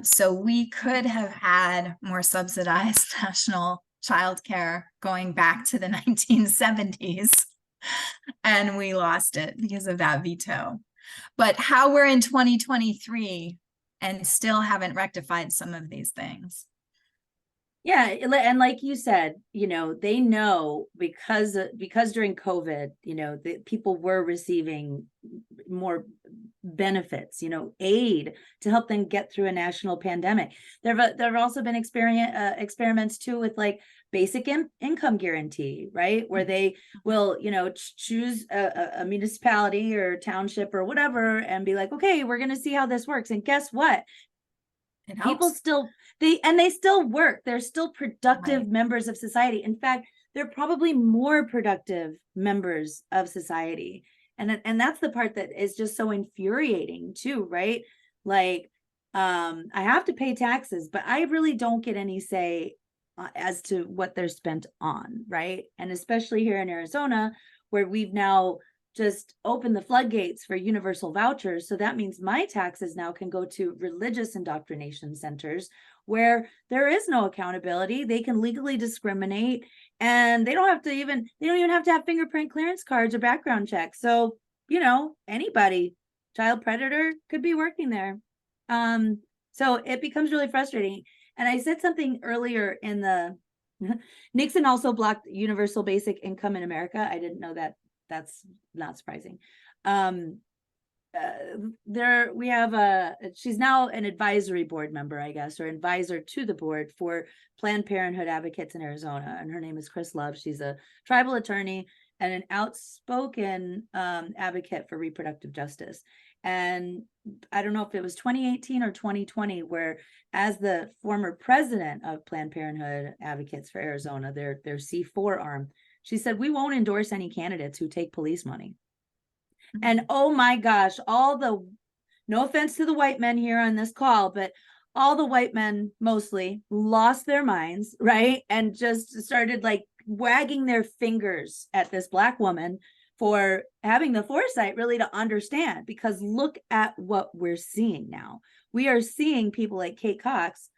So we could have had more subsidized national childcare going back to the 1970s, and we lost it because of that veto. But how we're in 2023 and still haven't rectified some of these things. Yeah, and like you said, they know because during COVID, the people were receiving more benefits, aid to help them get through a national pandemic. There have also been experiments too with like basic income guarantee, right? Where they will, choose a municipality or township or whatever and be like, okay, we're going to see how this works. And guess what? It People helps. still they still work. They're still productive Right. members of society. In fact, they're probably more productive members of society. And that's the part that is just so infuriating too, right? Like, I have to pay taxes, but I really don't get any say as to what they're spent on, right? And especially here in Arizona, where we've now just open the floodgates for universal vouchers. So that means my taxes now can go to religious indoctrination centers where there is no accountability. They can legally discriminate, and they don't even have to have fingerprint clearance cards or background checks. So, anybody, child predator, could be working there. So it becomes really frustrating. And I said something earlier in the Nixon also blocked universal basic income in America. I didn't know that. That's not surprising. There we have she's now an advisory board member, I guess, or advisor to the board for Planned Parenthood advocates in Arizona, and her name is Chris Love. She's a tribal attorney and an outspoken advocate for reproductive justice. And I don't know if it was 2018 or 2020 where, as the former president of Planned Parenthood Advocates for Arizona, their C4 arm, she said, we won't endorse any candidates who take police money. And oh my gosh, no offense to the white men here on this call, but all the white men mostly lost their minds, right? And just started like wagging their fingers at this Black woman for having the foresight really to understand, because look at what we're seeing now. We are seeing people like Kate Cox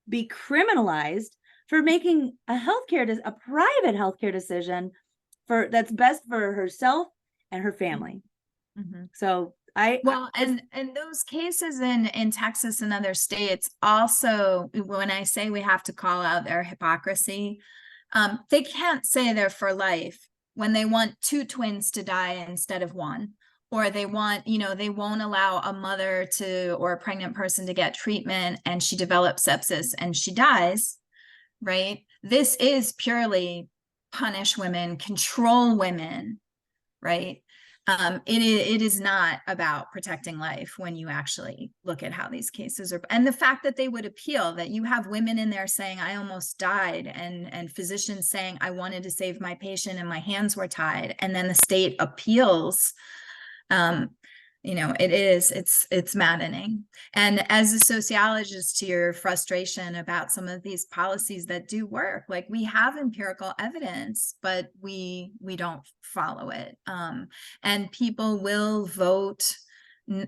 be criminalized for making a private healthcare decision that's best for herself and her family. So Well, and those cases in Texas and other states also, when I say we have to call out their hypocrisy, they can't say they're for life when they want two twins to die instead of one, or they won't allow a mother or a pregnant person to get treatment and she develops sepsis and she dies, right? This is purely punish women, control women, right? It is not about protecting life when you actually look at how these cases are. And the fact that they would appeal, that you have women in there saying, I almost died, and physicians saying, I wanted to save my patient and my hands were tied. And then the state appeals. It's maddening. And as a sociologist, to your frustration about some of these policies that do work, like we have empirical evidence, but we don't follow it. And people will vote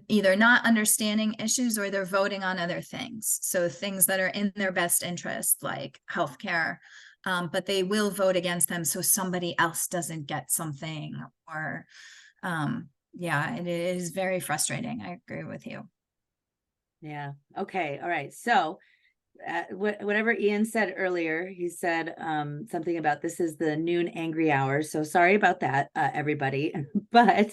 either not understanding issues, or they're voting on other things. So things that are in their best interest, like healthcare, but they will vote against them so somebody else doesn't get something, or yeah, it is very frustrating. I agree with you. Yeah. Okay. All right. So whatever Ian said earlier, he said something about this is the noon angry hour. So sorry about that, everybody. But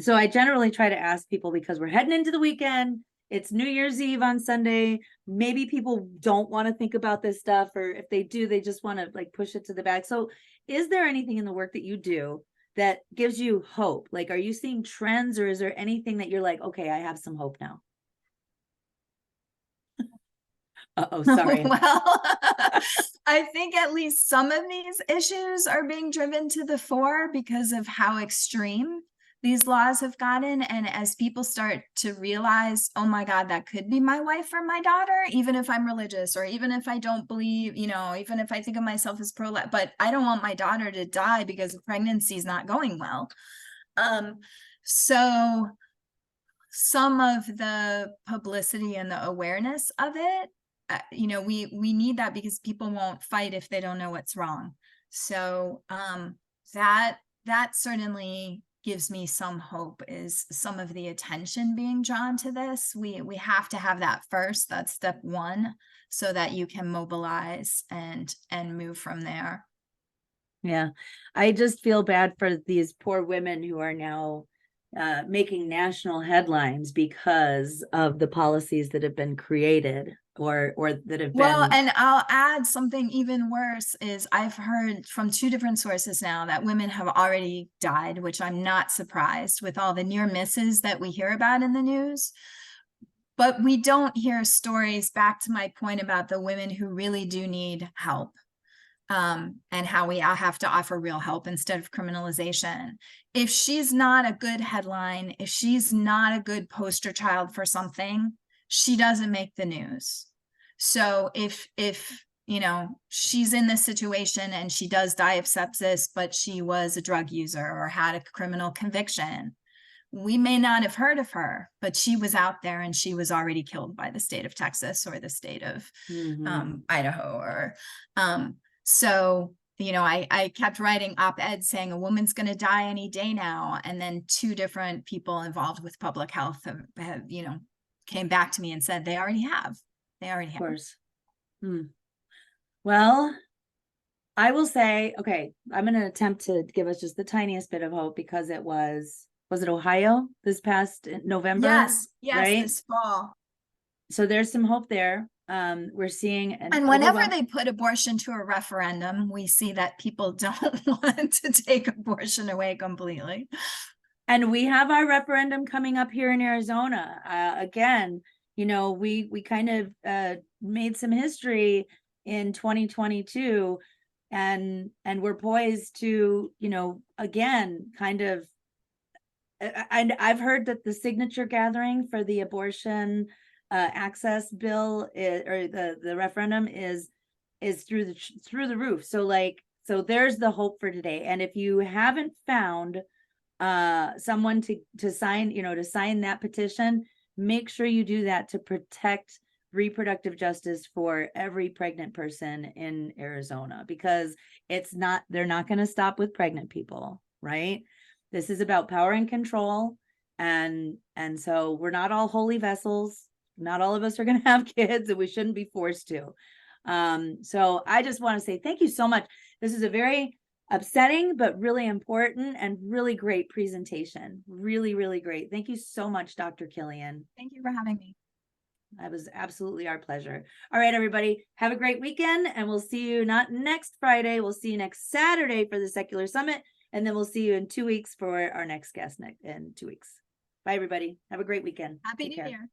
so I generally try to ask people, because we're heading into the weekend. It's New Year's Eve on Sunday. Maybe people don't want to think about this stuff, or if they do, they just want to like push it to the back. So is there anything in the work that you do that gives you hope? Like, are you seeing trends, or is there anything that you're like, okay, I have some hope now? Uh-oh, sorry. Well, I think at least some of these issues are being driven to the fore because of how extreme these laws have gotten. And as people start to realize, oh my God, that could be my wife or my daughter, even if I'm religious, or even if I don't believe, even if I think of myself as pro-life, but I don't want my daughter to die because the pregnancy is not going well. So some of the publicity and the awareness of it, we need that, because people won't fight if they don't know what's wrong. So that certainly gives me some hope is some of the attention being drawn to this. We have to have that first. That's step one, so that you can mobilize and move from there. Yeah, I just feel bad for these poor women who are now making national headlines because of the policies that have been created or that have Well, been. and I'll add something even worse is I've heard from 2 different sources now that women have already died, which I'm not surprised with all the near misses that we hear about in the news. But we don't hear stories, back to my point about the women who really do need help. And how we have to offer real help instead of criminalization. If she's not a good headline, if she's not a good poster child for something, she doesn't make the news. So if you know, she's in this situation and she does die of sepsis, but she was a drug user or had a criminal conviction, we may not have heard of her, but she was out there and she was already killed by the state of Texas or the state of Idaho or so, you know, I kept writing op-eds saying a woman's going to die any day now. And then 2 different people involved with public health have, you know, came back to me and said they already have. They already have. Of course. Well, I will say, okay, I'm going to attempt to give us just the tiniest bit of hope because it was it Ohio this past November? Yes, right? this fall. So there's some hope there. We're seeing and whenever they put abortion to a referendum, we see that people don't want to take abortion away completely. And we have our referendum coming up here in Arizona. Again, you know, we kind of made some history in 2022 and we're poised to, you know, again, kind of, and I've heard that the signature gathering for the abortion access bill or the referendum is through the roof. So like, so there's the hope for today. And if you haven't found someone to sign, you know, to sign that petition, make sure you do that to protect reproductive justice for every pregnant person in Arizona, because they're not going to stop with pregnant people, right? This is about power and control. And so we're not all holy vessels. Not all of us are going to have kids, and we shouldn't be forced to. So I just want to say thank you so much. This is a very upsetting, but really important and really great presentation. Really, really great. Thank you so much, Dr. Killian. Thank you for having me. That was absolutely our pleasure. All right, everybody, have a great weekend, and we'll see you not next Friday. We'll see you next Saturday for the Secular Summit, and then we'll see you in 2 weeks for our next guest in 2 weeks. Bye, everybody. Have a great weekend. Happy New Year.